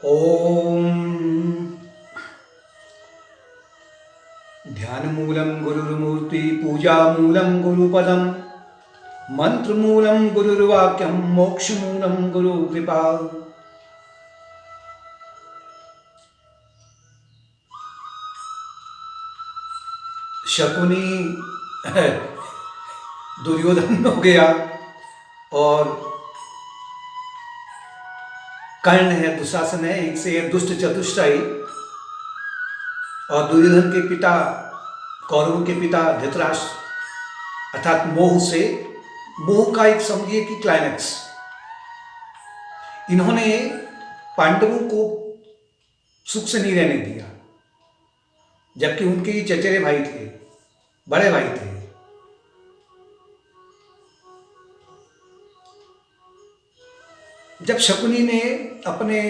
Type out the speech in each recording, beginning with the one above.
ओम ध्यानमूलं गुरुर्मूर्ति पूजामूलं गुरुपदं मंत्रमूलं गुरुर्वाक्यं मोक्षमूलं गुरुकृपा। शकुनी दुर्योधन हो गया और कर्ण है, दुशासन है, एक से एक दुष्ट चतुष्टय। और दुर्योधन के पिता, कौरवों के पिता धृतराष्ट्र, अर्थात मोह का एक समझिए कि क्लाइमैक्स। इन्होंने पांडवों को सुख से नहीं रहने दिया, जबकि उनके चचेरे भाई थे, बड़े भाई थे। जब शकुनी ने अपने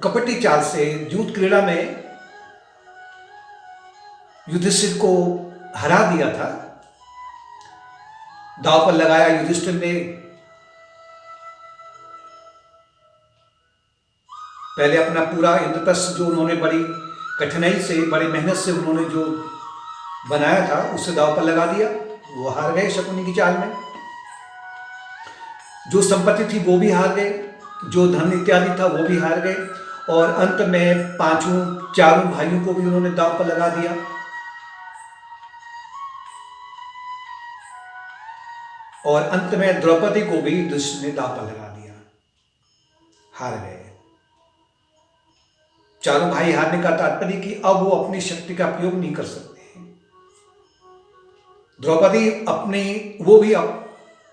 कपटी चाल से युद्ध क्रीड़ा में युधिष्ठिर को हरा दिया था, दांव पर लगाया युधिष्ठिर ने। पहले अपना पूरा इंद्रप्रस्थ जो उन्होंने बड़ी कठिनाई से, बड़ी मेहनत से उन्होंने जो बनाया था, उसे दांव पर लगा दिया। वो हार गए शकुनी की चाल में। जो संपत्ति थी वो भी हार गए, जो धन इत्यादि था वो भी हार गए, और अंत में चारों भाइयों को भी उन्होंने दांव पर लगा दिया। और अंत में द्रौपदी को भी दुष्ट ने दांव पर लगा दिया, हार गए। चारों भाई हारने का तात्पर्य कि अब वो अपनी शक्ति का प्रयोग नहीं कर सकते। द्रौपदी वो भी अब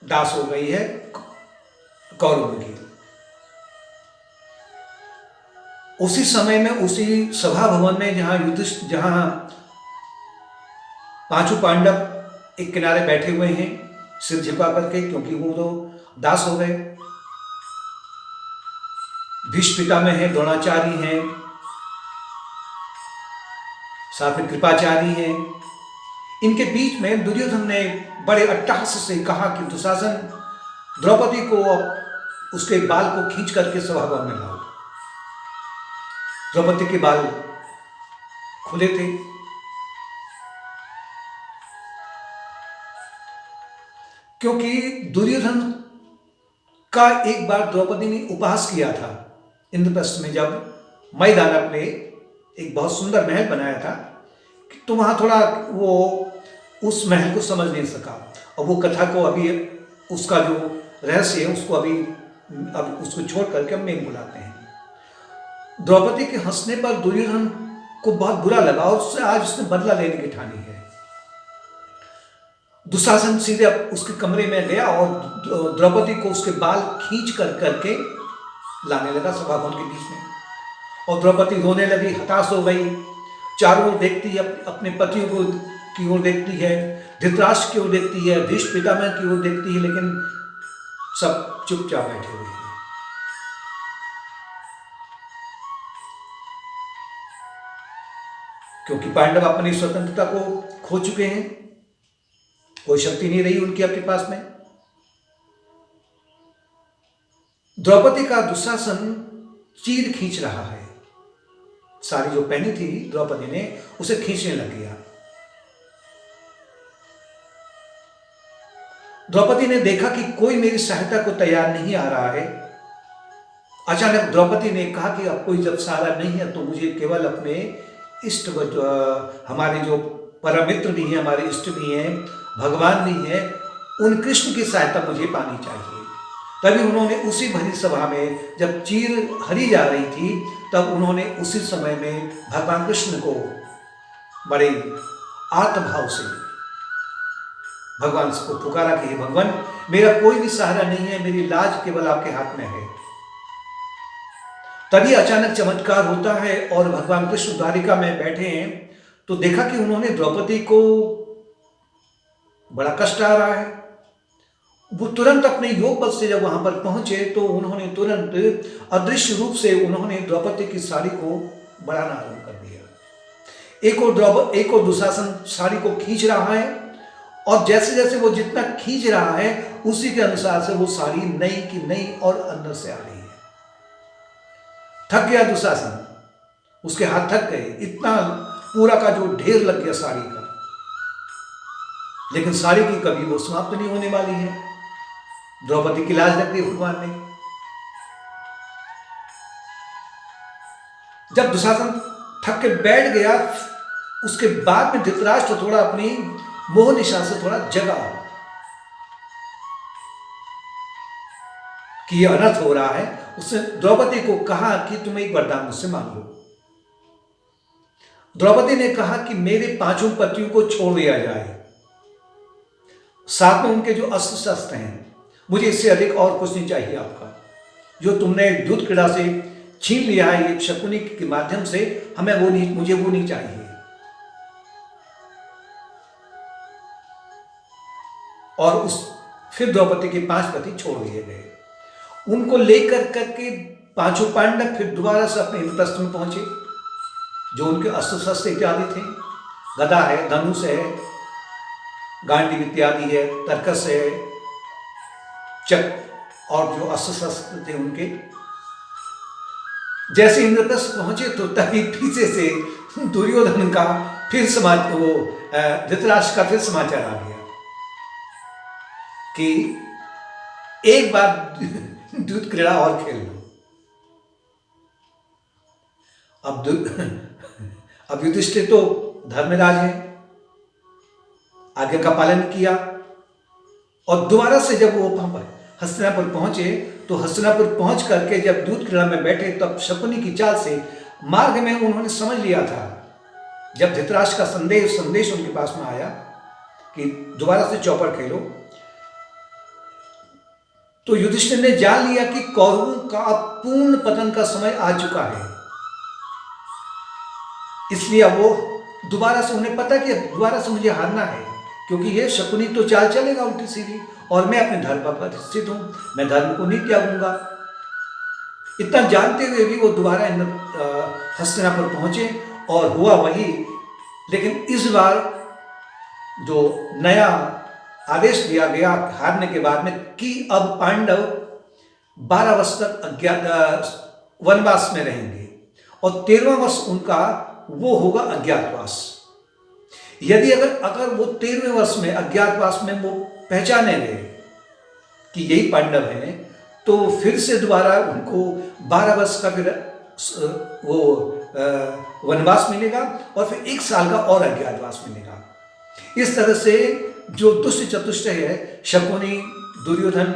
दास हो गई है कौरवों की। उसी समय में उसी सभा भवन में जहां पांचों पांडव एक किनारे बैठे हुए हैं सिर झुका करके, क्योंकि वो तो दास हो गए। भीष्म पितामह हैं, द्रोणाचार्य हैं, साथ में कृपाचार्य हैं। इनके बीच में दुर्योधन ने बड़े अट्टहास से कहा कि दुशासन, द्रौपदी को उसके बाल को खींच करके सभा भवन में लाओ। द्रौपदी के बाल खुले थे। क्योंकि दुर्योधन का एक बार द्रौपदी ने उपहास किया था इंद्रप्रस्थ में, जब मैदानव ने एक बहुत सुंदर महल बनाया था, तो वहां थोड़ा वो उस महल को समझ नहीं सका। और वो कथा को अभी, उसका जो रहस्य है उसको अब उसको छोड़ करके हम मेन बुलाते हैं। द्रौपदी के हंसने पर दुर्योधन को बहुत बुरा लगा और उससे आज उसने बदला लेने की ठानी है। दुशासन सीधे उसके कमरे में गया और द्रौपदी को उसके बाल खींच करके लाने लगा सभा भवन के बीच में। और द्रौपदी रोने लगी, हताश हो गई, चारों ओर देखती है, अपने पतियों को की ओर देखती है, धृतराष्ट्र की ओर देखती है, भीष्म पितामह की ओर देखती है, लेकिन सब चुपचाप बैठे हुए हैं। क्योंकि पांडव अपनी स्वतंत्रता को खो चुके हैं, कोई शक्ति नहीं रही उनकी अपने पास में। द्रौपदी का दुशासन चीर खींच रहा है, साड़ी जो पहनी थी द्रौपदी ने उसे खींचने लग गया। द्रौपदी ने देखा कि कोई मेरी सहायता को तैयार नहीं आ रहा है। अचानक द्रौपदी ने कहा कि अब कोई जब सहारा नहीं है तो मुझे केवल अपने इष्ट, हमारे जो परम मित्र भी हैं, हमारे इष्ट भी हैं, भगवान भी हैं, उन कृष्ण की सहायता मुझे पानी चाहिए। तभी उन्होंने उसी भरी सभा में, जब चीर हरी जा रही थी, तब उन्होंने उसी समय में भगवान कृष्ण को बड़े आत्मभाव से भगवान को पुकारा कि हे भगवान, मेरा कोई भी सहारा नहीं है, मेरी लाज केवल आपके हाथ में है। तभी अचानक चमत्कार होता है और भगवान कृष्ण द्वारिका में बैठे हैं, तो देखा कि उन्होंने द्रौपदी को बड़ा कष्ट आ रहा है। वो तुरंत अपने योग बल से जब वहां पर पहुंचे तो उन्होंने तुरंत अदृश्य रूप से उन्होंने द्रौपदी की साड़ी को बढ़ाना आरंभ कर दिया। एक और दुशासन साड़ी को खींच रहा है, और जैसे जैसे वो जितना खींच रहा है उसी के अनुसार से वो साड़ी नई की नई और अंदर से आ रही है। थक गया दुशासन, उसके हाथ थक गए, इतना पूरा का जो ढेर लग गया साड़ी का। लेकिन साड़ी की कभी वो समाप्त नहीं होने वाली है। द्रौपदी की लाज रख दी भगवान ने। जब दुशासन थक के बैठ गया, उसके बाद में धृतराष्ट्र थोड़ा अपनी मोह निशा से थोड़ा जगा कि यह अनर्थ हो रहा है। उसने द्रौपदी को कहा कि तुम एक वरदान मुझसे मांग लो। द्रौपदी ने कहा कि मेरे 5 पतियों को छोड़ दिया जाए, साथ में उनके जो अस्त्र शस्त्र हैं, मुझे इससे अधिक और कुछ नहीं चाहिए आपका। जो तुमने युद्ध क्रीड़ा से छीन लिया है ये शकुनी के माध्यम से, हमें वो नहीं, मुझे वो नहीं चाहिए। और फिर द्रौपदी के 5 पति छोड़ दिए गए। उनको लेकर करके 5 पांडव फिर दोबारा से अपने इंद्रप्रस्थ में पहुंचे। जो उनके अस्त्र शस्त्र इत्यादि थे, गदा है, धनुष है, गांडीव इत्यादि है, तरकस है, चक्र और जो अस्त्र शस्त्र थे उनके। जैसे इंद्रप्रस्थ पहुंचे तो तभी पीछे से दुर्योधन का फिर धृतराष्ट्र का फिर समाचार आ गया कि एक बार युद्ध क्रीड़ा और खेल लो। अब युधिष्ठिर तो धर्मराज है, आज्ञा का पालन किया। और दोबारा से जब वो हस्तिनापुर पहुंचे तो हस्तिनापुर पहुंच करके जब युद्ध क्रीड़ा में बैठे, तब शकुनी की चाल से मार्ग में उन्होंने समझ लिया था। जब धृतराष्ट्र का संदेश उनके पास में आया कि दोबारा से चौपड़ खेलो, तो युधिष्ठिर ने जान लिया कि कौरवों का पूर्ण पतन का समय आ चुका है। इसलिए अब वो दोबारा से, उन्हें पता कि दोबारा से मुझे हारना है, क्योंकि ये शकुनी तो चाल चलेगा उल्टी सीधी, और मैं अपने धर्म पर स्थित हूं, मैं धर्म को नहीं त्यागूंगा। इतना जानते हुए भी वो दोबारा हस्तिनापुर पहुंचे और हुआ वही। लेकिन इस बार जो नया आदेश दिया गया हारने के बाद में कि अब पांडव 12 वर्ष तक वनवास में रहेंगे और 13वां वर्ष उनका वो होगा अज्ञातवास। यदि अगर वो 13वें वर्ष में अज्ञातवास में वो पहचाने गए कि यही पांडव हैं, तो फिर से दोबारा उनको 12 वर्ष का फिर वो वनवास मिलेगा और फिर 1 साल का और अज्ञातवास मिलेगा। इस तरह से जो दुष्ट चतुष्ट है, शकुनी, दुर्योधन,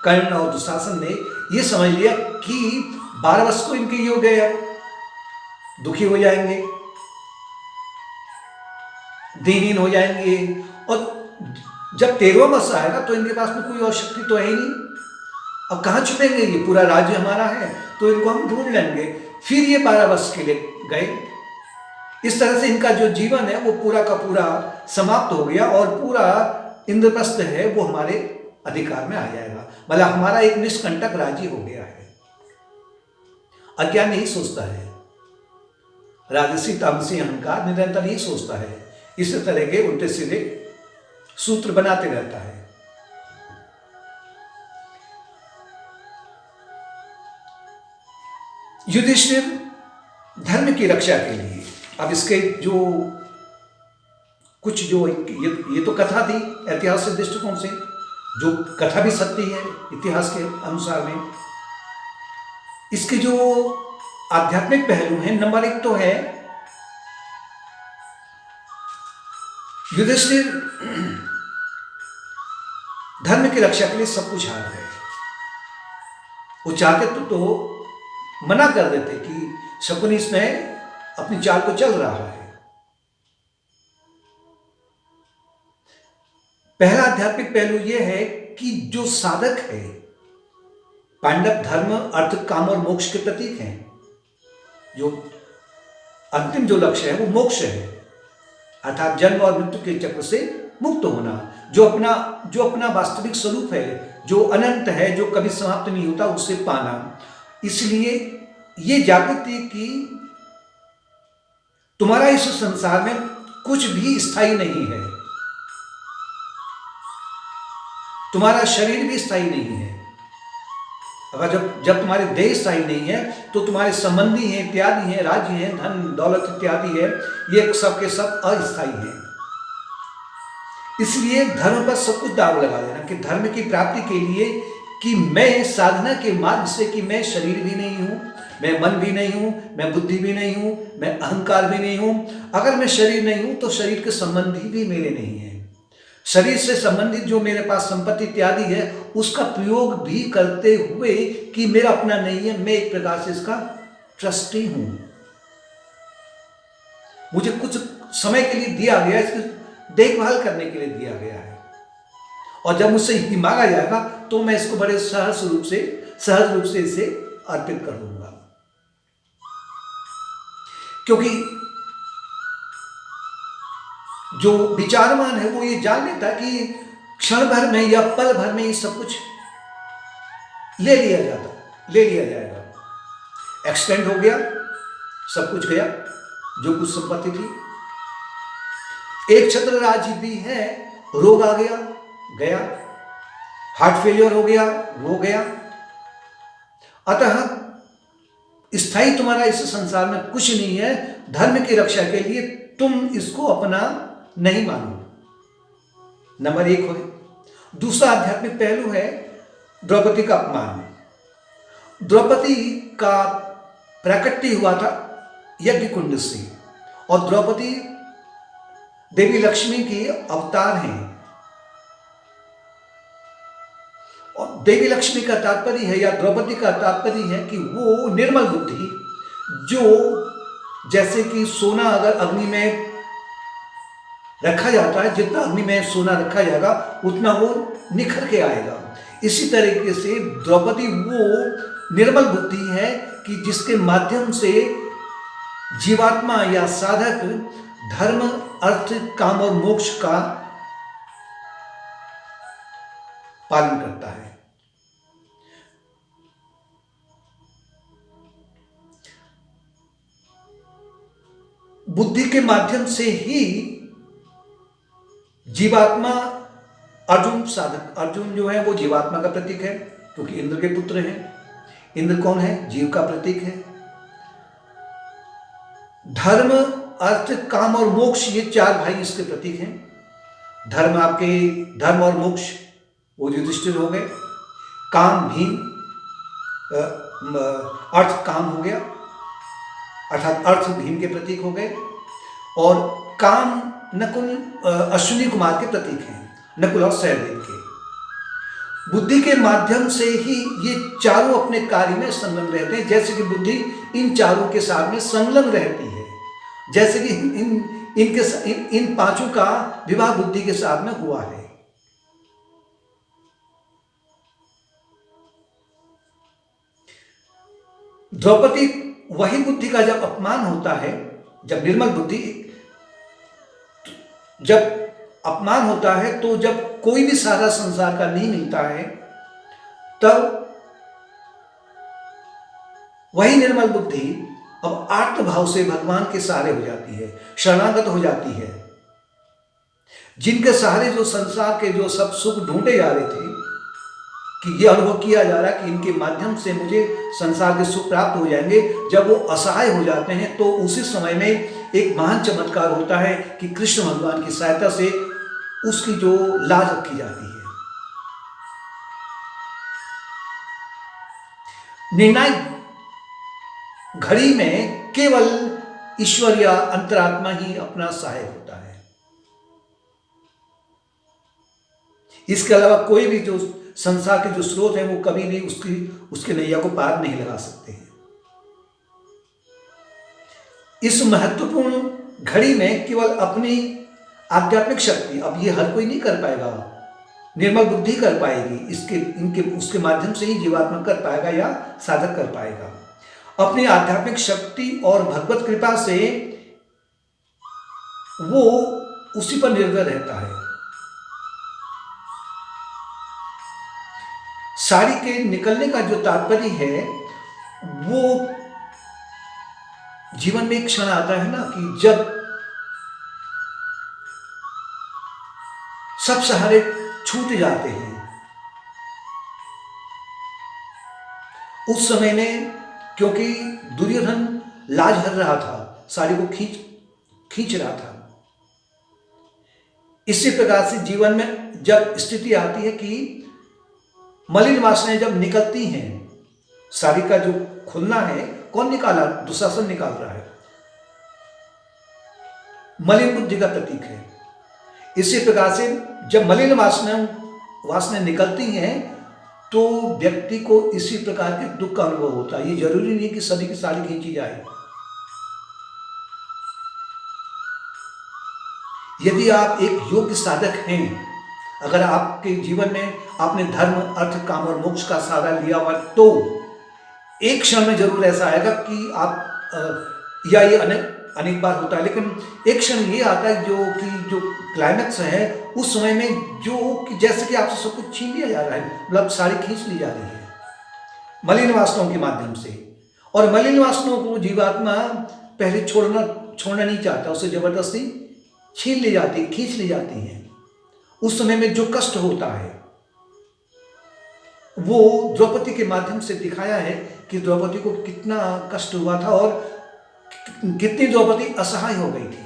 कर्ण और दुशासन ने ये समझ लिया कि 12 वर्ष तो इनके ये हो गए, अब दुखी हो जाएंगे, दीनहीन हो जाएंगे, और जब 13वां वर्ष आएगा तो इनके पास में कोई और शक्ति तो है ही नहीं। अब कहाँ छुपेंगे, ये पूरा राज्य हमारा है तो इनको हम ढूंढ लेंगे। फिर ये 12 वर्ष के लिए गए। इस तरह से इनका जो जीवन है वो पूरा का पूरा समाप्त हो गया और पूरा इंद्रप्रस्थ है वो हमारे अधिकार में आ जाएगा। मतलब हमारा एक निष्कंटक राज्य हो गया है। अज्ञान यही सोचता है, राजसी तामसी अहंकार निरंतर यही सोचता है, इस तरह के उल्टे सीधे सूत्र बनाते रहता है। युधिष्ठिर धर्म की रक्षा के लिए, अब इसके जो कुछ जो ये तो कथा थी ऐतिहासिक दृष्टिकोण से, जो कथा भी सत्य है इतिहास के अनुसार में। इसके जो आध्यात्मिक पहलू हैं, नंबर 1 तो है युधिष्ठिर धर्म की रक्षा के लिए सब कुछ हार गए। वो चाहते तो मना कर देते कि शकुनी इसमें अपनी चाल को चल रहा है। पहला आध्यात्मिक पहलू यह है कि जो साधक है, पांडव धर्म, अर्थ, काम और मोक्ष के प्रतीक हैं। जो अंतिम जो लक्ष्य है वो मोक्ष है, अर्थात जन्म और मृत्यु के चक्र से मुक्त होना। जो अपना वास्तविक स्वरूप है, जो अनंत है, जो कभी समाप्त नहीं होता, उसे पाना। इसलिए ये जागृति कि तुम्हारा इस संसार में कुछ भी स्थायी नहीं है, तुम्हारा शरीर भी स्थायी नहीं है, अगर जब जब तुम्हारे देह स्थायी नहीं है तो तुम्हारे संबंधी हैं, इत्यादि हैं, राज्य हैं, धन दौलत इत्यादि है, ये सब के सब अस्थायी हैं। इसलिए धर्म पर सब कुछ दाव लगा देना कि धर्म की प्राप्ति के लिए कि मैं साधना के मार्ग से, कि मैं शरीर भी नहीं हूं, मैं मन भी नहीं हूं, मैं बुद्धि भी नहीं हूं, मैं अहंकार भी नहीं हूं। अगर मैं शरीर नहीं हूं तो शरीर के संबंधी भी मेरे नहीं है। शरीर से संबंधित जो मेरे पास संपत्ति इत्यादि है उसका प्रयोग भी करते हुए कि मेरा अपना नहीं है, मैं एक प्रकार से इसका ट्रस्टी हूं। मुझे कुछ समय के लिए दिया गया, इसकी देखभाल करने के लिए दिया गया है, और जब मुझसे ही मांगा जाएगा तो मैं इसको बड़े सहज रूप से इसे अर्पित कर दूंगा। क्योंकि जो विचारवान है वो ये जान लेता है कि क्षण भर में या पल भर में ये सब कुछ ले लिया जाएगा। एक्सीडेंट हो गया, सब कुछ गया, जो कुछ संपत्ति थी। एक छत्र राज्य भी है, रोग आ गया, गया, हार्ट फेलियर हो गया, वो गया। अतः स्थायी तुम्हारा इस संसार में कुछ नहीं है। धर्म की रक्षा के लिए तुम इसको अपना नहीं मानो। नंबर एक हो। दूसरा आध्यात्मिक पहलू है द्रौपदी का अपमान। द्रौपदी का प्राकट्य हुआ था यज्ञ कुंड से, और द्रौपदी देवी लक्ष्मी की अवतार हैं। और देवी लक्ष्मी का तात्पर्य है, या द्रौपदी का तात्पर्य है कि वो निर्मल बुद्धि, जो जैसे कि सोना अगर अग्नि में रखा जाता है, जितना अग्नि में सोना रखा जाएगा उतना वो निखर के आएगा। इसी तरीके से द्रौपदी वो निर्मल बुद्धि है कि जिसके माध्यम से जीवात्मा या साधक धर्म, अर्थ, काम और मोक्ष का पालन करता है। बुद्धि के माध्यम से ही जीवात्मा, अर्जुन जो है वो जीवात्मा का प्रतीक है, क्योंकि इंद्र के पुत्र हैं। इंद्र कौन है? जीव का प्रतीक है। धर्म, अर्थ, काम और मोक्ष, ये चार भाई इसके प्रतीक हैं। धर्म और मोक्ष वो युधिष्ठिर हो गए। काम भीम, अर्थ काम हो गया, अर्थात अर्थ भीम के प्रतीक हो गए। और काम नकुल, अश्विनी कुमार के प्रतीक हैं, नकुल और सहदेव के। बुद्धि के माध्यम से ही ये चारों अपने कार्य में संलग्न रहते हैं। जैसे कि बुद्धि इन चारों के साथ में संलग्न रहती है, जैसे कि इन पांचों का विवाह बुद्धि के साथ में हुआ है। द्रौपदी वही बुद्धि का जब अपमान होता है, जब निर्मल बुद्धि जब अपमान होता है, तो जब कोई भी सारा संसार का नहीं मिलता है, तब वही निर्मल बुद्धि अब आत्म भाव से भगवान के सहारे हो जाती है, शरणागत हो जाती है। जिनके सहारे जो संसार के जो सब सुख ढूंढे जा रहे थे, कि यह अनुभव किया जा रहा है कि इनके माध्यम से मुझे संसार के सुख प्राप्त हो जाएंगे, जब वो असहाय हो जाते हैं तो उसी समय में एक महान चमत्कार होता है कि कृष्ण भगवान की सहायता से उसकी जो लाज रखी जाती है। निर्णायक घड़ी में केवल ईश्वर या अंतरात्मा ही अपना सहायक होता है। इसके अलावा कोई भी जो संसार के जो स्रोत हैं वो कभी भी उसके नैया को पार नहीं लगा सकते हैं। इस महत्वपूर्ण घड़ी में केवल अपनी आध्यात्मिक शक्ति, अब ये हर कोई नहीं कर पाएगा, निर्मल बुद्धि कर पाएगी, उसके माध्यम से ही जीवात्मा कर पाएगा या साधक कर पाएगा। अपनी आध्यात्मिक शक्ति और भगवत कृपा से वो उसी पर निर्भर रहता है। साड़ी के निकलने का जो तात्पर्य है, वो जीवन में एक क्षण आता है ना कि जब सब सहारे छूट जाते हैं, उस समय में क्योंकि दुर्योधन लाज हर रहा था, साड़ी को खींच खींच रहा था। इसी प्रकार से जीवन में जब स्थिति आती है कि मलिन वासनाएं जब निकलती हैं, साड़ी का जो खुलना है, कौन निकाला? दुशासन निकाल रहा है, मलिन बुद्धि का प्रतीक है। इसी प्रकार से जब मलिन वासनाएं निकलती हैं तो व्यक्ति को इसी प्रकार के दुख का अनुभव होता है। ये जरूरी नहीं कि सभी की साड़ी खींची जाए। यदि आप एक योग्य साधक हैं, अगर आपके जीवन में आपने धर्म, अर्थ, काम और मोक्ष का सहारा लिया हुआ, तो एक क्षण में जरूर ऐसा आएगा कि आप या ये अनेक बार होता है, लेकिन एक क्षण ये आता है जो क्लाइमैक्स है उस समय में, जो कि जैसे कि आपसे सब कुछ छीन लिया जा रहा है, मतलब सारी खींच ली जा रही है मलिन वासनाओं के माध्यम से। और मलिन वासनाओं को जीवात्मा पहले छोड़ना नहीं चाहता, उसे जबरदस्ती छीन ली जाती है, खींच ली जाती है। उस समय में जो कष्ट होता है वो द्रौपदी के माध्यम से दिखाया है कि द्रौपदी को कितना कष्ट हुआ था और कितनी द्रौपदी असहाय हो गई थी।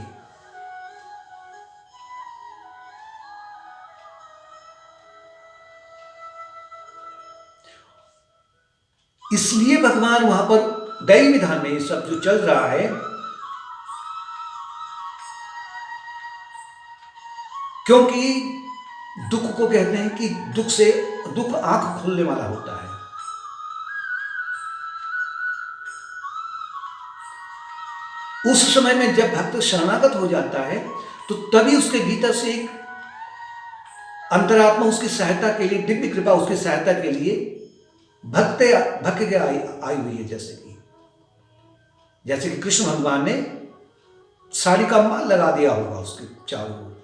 इसलिए भगवान वहां पर दैवी विधान में ये सब जो चल रहा है, क्योंकि दुख को कहते हैं कि दुख आंख खोलने वाला होता है। उस समय में जब भक्त शरणागत हो जाता है तो तभी उसके भीतर से एक अंतरात्मा उसकी सहायता के लिए, दिव्य कृपा उसकी सहायता के लिए भक्त के आई हुई है। जैसे कि कृष्ण भगवान ने साड़ी का माल लगा दिया होगा उसके चारों ओर।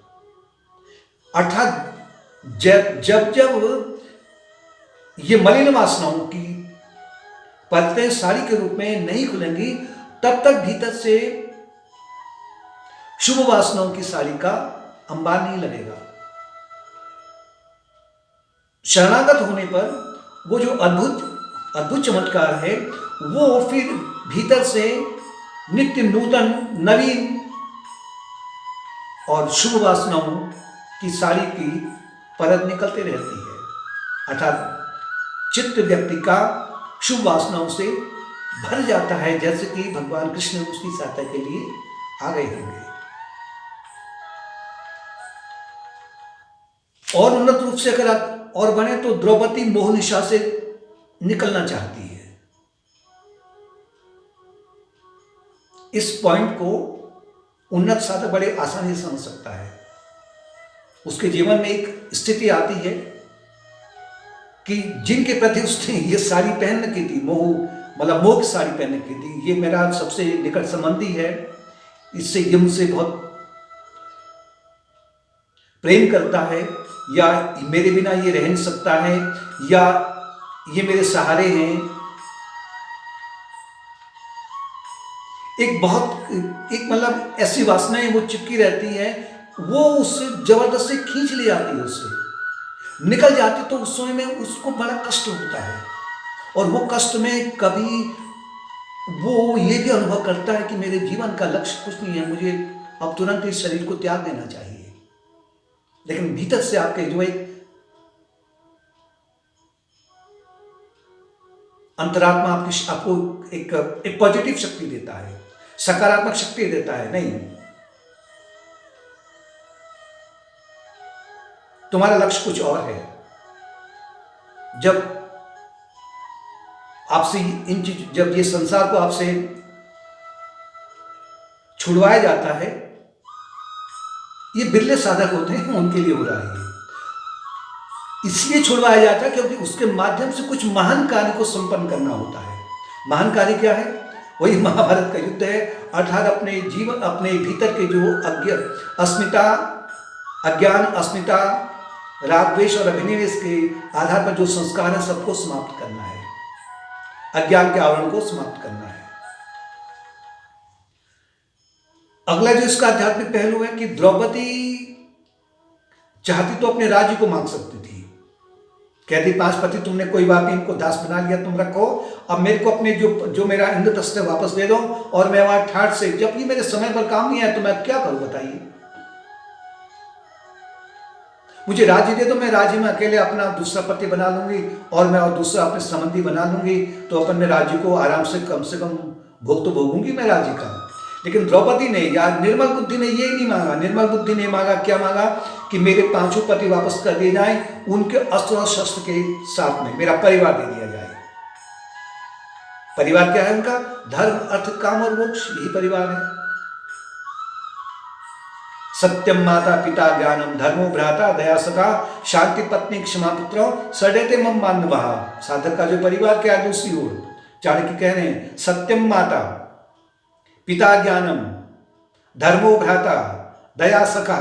अर्थात जब ये मलिन वासनाओं की परतें साड़ी के रूप में नहीं खुलेंगी, तब तक भीतर से शुभ वासनाओं की साड़ी का अंबार नहीं लगेगा। शरणागत होने पर वो जो अद्भुत चमत्कार है, वो फिर भीतर से नित्य नूतन, नवीन और शुभ वासनाओं की साड़ी की परत निकलते रहती है। अर्थात चित्त व्यक्ति का शुभ वासनाओं से भर जाता है, जैसे कि भगवान कृष्ण उसकी सहायता के लिए आ गए होंगे। और उन्नत रूप से अगर आप और बने तो द्रौपदी मोह निशा से निकलना चाहती है। इस पॉइंट को उन्नत साधक बड़े आसानी से समझ सकता है। उसके जीवन में एक स्थिति आती है कि जिनके प्रति उसने ये साड़ी पहन रखी थी, मोह की साड़ी पहन रखी थी, ये मेरा सबसे निकट संबंधी है, इससे ये मुझसे बहुत प्रेम करता है, या मेरे बिना ये रह नहीं सकता है, या ये मेरे सहारे हैं। एक मतलब ऐसी वासनाएं वो चिपकी रहती है, वो उससे जबरदस्ती खींच ली जाती है, उससे निकल जाती, तो उस समय में उसको बड़ा कष्ट होता है। और वो कष्ट में कभी वो ये भी अनुभव करता है कि मेरे जीवन का लक्ष्य कुछ नहीं है, मुझे अब तुरंत इस शरीर को त्याग देना चाहिए। लेकिन भीतर से आपके जो एक अंतरात्मा आपको एक पॉजिटिव शक्ति देता है, सकारात्मक शक्ति देता है, नहीं तुम्हारा लक्ष्य कुछ और है। जब आपसे जब ये संसार को आपसे छुड़वाया जाता है, ये बिरले साधक होते हैं, उनके लिए हो रहा है। इसलिए छुड़वाया जाता है क्योंकि उसके माध्यम से कुछ महान कार्य को संपन्न करना होता है। महान कार्य क्या है? वही महाभारत का युद्ध है। अर्थात अपने भीतर के जो अज्ञान, अस्मिता, राग, द्वेष और अभिनिवेश के आधार पर जो संस्कार है, सबको समाप्त करना है, अज्ञान के आवरण को समाप्त करना है। अगला जो इसका आध्यात्मिक पहलू है कि द्रौपदी चाहती तो अपने राज्य को मांग सकती थी, कहती 5 पति तुमने कोई बात नहीं, इनको दास बना लिया, तुम रखो, अब मेरे को अपने जो मेरा इंद्रप्रस्थ है वापस दे दो, और मैं वहां ठाठ से, जब ये मेरे समय पर काम नहीं आया तो मैं क्या करूं बताइए। मुझे राज्य दे दो, मैं राज्य में अकेले अपना दूसरा पति बना लूंगी और मैं और दूसरा अपने संबंधी बना लूंगी, तो अपन में राज्य को आराम से कम भोग तो भोगूंगी मैं राज्य का। लेकिन द्रौपदी ने या निर्मल बुद्धि ने ये नहीं मांगा। निर्मल बुद्धि ने मांगा, क्या मांगा कि मेरे 5 पति वापस कर दिए जाएं, उनके अस्त्र और शस्त्र के साथ में मेरा परिवार दे दिया जाए। परिवार क्या है उनका? धर्म, अर्थ, काम और मोक्ष, यही परिवार है। सत्यम माता पिता ज्ञानम धर्मो भ्राता दया सखा शांति पत्नी क्षमा पुत्रो सडेते मम मान्यवः। साधक का जो परिवार क्या है, दूसरी ओर चाणक्य कह रहे हैं सत्यम माता पिता ज्ञानम धर्मो भ्राता दया सखा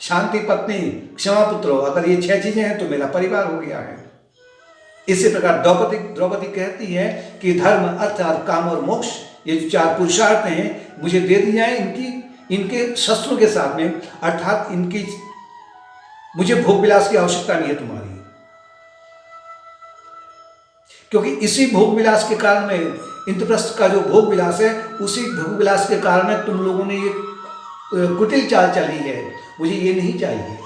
शांति पत्नी क्षमा पुत्रो। अगर ये 6 चीजें हैं तो मेरा परिवार हो गया है। इसी प्रकार द्रौपदी कहती है कि धर्म, अर्थ और काम और मोक्ष, ये जो 4 पुरुषार्थ हैं मुझे दे दिए जाए इनके शस्त्रों के साथ में, अर्थात इनकी, मुझे भोग विलास की आवश्यकता नहीं है तुम्हारी, क्योंकि इसी भोग विलास के कारण में, इंद्रप्रस्थ का जो भोग विलास है, उसी भोग विलास के कारण में तुम लोगों ने ये कुटिल चाल चली है, मुझे ये नहीं चाहिए।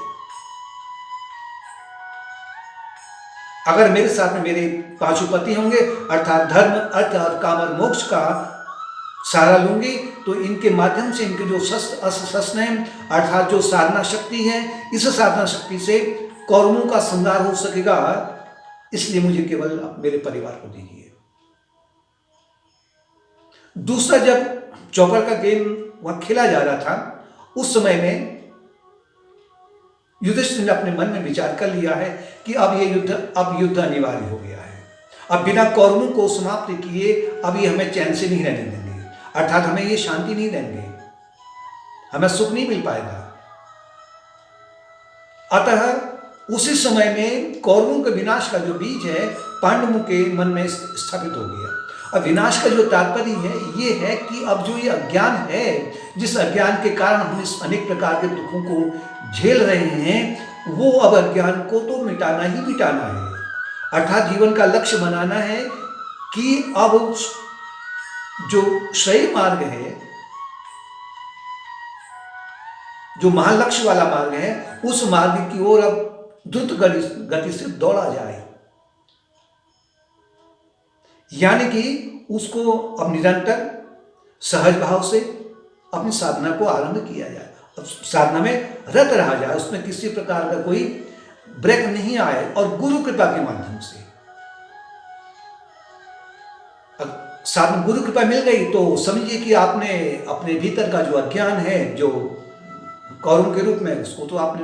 अगर मेरे साथ में मेरे 5 पति होंगे, अर्थात धर्म, अर्थ और काम और मोक्ष का सहारा लूंगी, तो इनके माध्यम से इनके जो शस्त्र हैं, अर्थात जो साधना शक्ति है, इस साधना शक्ति से कौरवों का संहार हो सकेगा। इसलिए मुझे केवल मेरे परिवार को दीजिए। दूसरा, जब चौपर का गेम वहां खेला जा रहा था, उस समय में युधिष्ठिर ने अपने मन में विचार कर लिया है कि अब युद्ध अनिवार्य हो गया है। अब बिना कौरवों को समाप्त किए अब ये हमें चैन से नहीं रहने देंगे, अर्थात हमें ये शांति नहीं देंगे, हमें सुख नहीं मिल पाएगा। अतः उसी समय में कौरवों के विनाश का जो बीज है पांडवों के मन में स्थापित हो गया। अब विनाश का जो तात्पर्य है ये है कि अब जो ये अज्ञान है, जिस अज्ञान के कारण हम इस अनेक प्रकार के दुखों को झेल रहे हैं, वो अब अज्ञान को तो मिटाना ही मिटाना है। अर्थात जीवन का लक्ष्य बनाना है कि अब जो सही मार्ग है, जो महालक्ष्य वाला मार्ग है, उस मार्ग की ओर अब द्रुत गति से दौड़ा जाए, यानी कि उसको अब निरंतर सहज भाव से अपनी साधना को आरंभ किया जाए, अब साधना में रत रहा जाए, उसमें किसी प्रकार का कोई ब्रेक नहीं आए, और गुरु कृपा के माध्यम से। साधन गुरु कृपा मिल गई तो समझिए कि आपने अपने भीतर का जो अज्ञान है, जो कौरव के रूप में, उसको तो आपने